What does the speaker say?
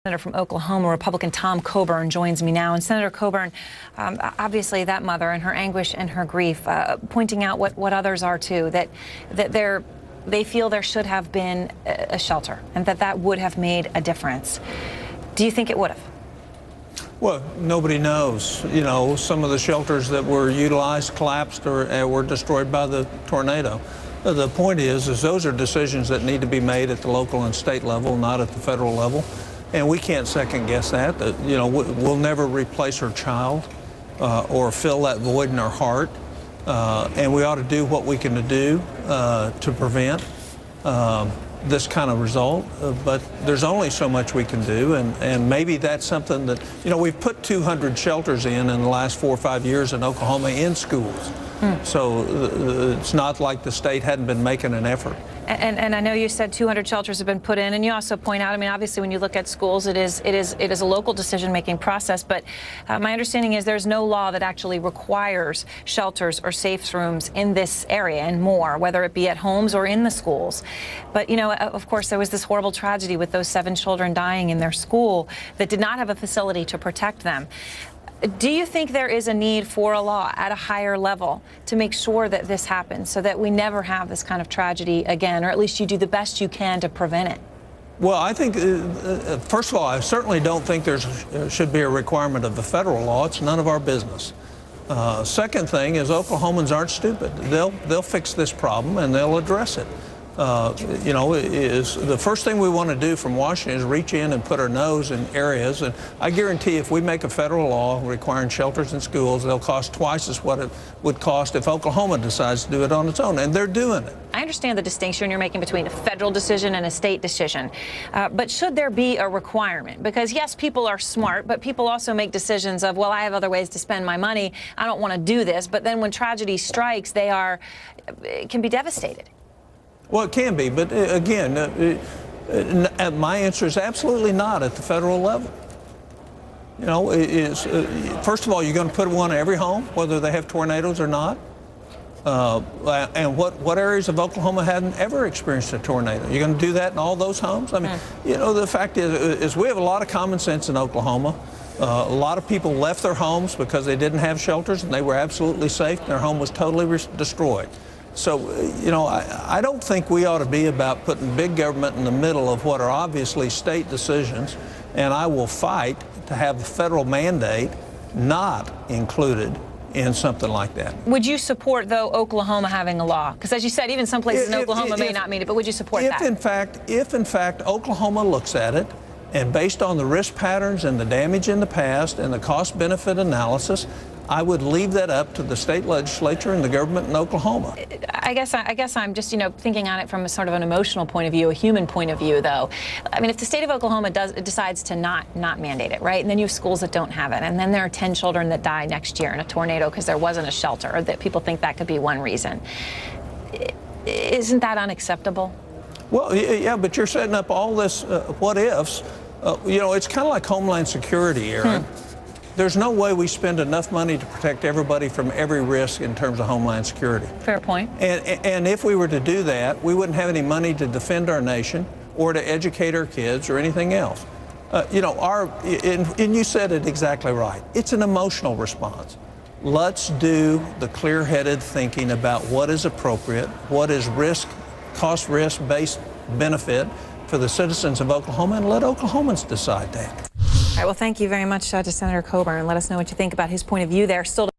Senator from Oklahoma, Republican Tom Coburn, joins me now. And Senator Coburn, obviously that mother and her anguish and her grief, pointing out what others are too, that they feel there should have been a shelter and that would have made a difference. Do you think it would have? Well, nobody knows. You know, some of the shelters that were utilized collapsed or were destroyed by the tornado. The point is those are decisions that need to be made at the local and state level, not at the federal level. And we can't second guess that. You know, we'll never replace her child or fill that void in her heart. And we ought to do what we can do to prevent this kind of result. But there's only so much we can do. And maybe that's something that, you know, we've put 200 shelters in the last 4 or 5 years in Oklahoma in schools. So it's not like the state hadn't been making an effort. And I know you said 200 shelters have been put in, and you also point out, I mean, obviously when you look at schools, it is a local decision-making process, but my understanding is there's no law that actually requires shelters or safe rooms in this area and more, whether it be at homes or in the schools. But, you know, of course, there was this horrible tragedy with those 7 children dying in their school that did not have a facility to protect them. Do you think there is a need for a law at a higher level to make sure that this happens so that we never have this kind of tragedy again, or at least you do the best you can to prevent it? Well, I think, first of all, I certainly don't think there should be a requirement of the federal law. It's none of our business. Second thing is Oklahomans aren't stupid. They'll fix this problem and they'll address it. You know, is the first thing we want to do from Washington is reach in and put our nose in areas. And I guarantee if we make a federal law requiring shelters in schools, they'll cost twice as what it would cost if Oklahoma decides to do it on its own. And they're doing it. I understand the distinction you're making between a federal decision and a state decision. But should there be a requirement? Because, yes, people are smart, but people also make decisions of, well, I have other ways to spend my money. I don't want to do this. But then when tragedy strikes, can be devastated. Well, it can be, but again, my answer is absolutely not at the federal level. You know, first of all, you're going to put one in every home, whether they have tornadoes or not. And what areas of Oklahoma hadn't ever experienced a tornado? You're going to do that in all those homes? I mean, you know, the fact is we have a lot of common sense in Oklahoma. A lot of people left their homes because they didn't have shelters and they were absolutely safe and their home was totally destroyed. So, you know, I don't think we ought to be about putting big government in the middle of what are obviously state decisions, and I will fight to have the federal mandate not included in something like that. Would you support, though, Oklahoma having a law? Because as you said, even some places in Oklahoma may not mean it, but would you support that? If in fact Oklahoma looks at it, and based on the risk patterns and the damage in the past and the cost-benefit analysis, I would leave that up to the state legislature and the government in Oklahoma. I guess I'm just, you know, thinking on it from a sort of an emotional point of view, a human point of view, though. I mean, if the state of Oklahoma decides to not mandate it, right, and then you have schools that don't have it, and then there are 10 children that die next year in a tornado because there wasn't a shelter, or that people think that could be one reason. Isn't that unacceptable? Well, yeah, but you're setting up all this what-ifs. You know, it's kind of like Homeland Security, Erin. There's no way we spend enough money to protect everybody from every risk in terms of Homeland Security. Fair point. And if we were to do that, we wouldn't have any money to defend our nation or to educate our kids or anything else. You know, and you said it exactly right. It's an emotional response. Let's do the clear-headed thinking about what is appropriate, what is cost-risk-based benefit for the citizens of Oklahoma, and let Oklahomans decide that. All right, well, thank you very much to Senator Coburn. Let us know what you think about his point of view there. Still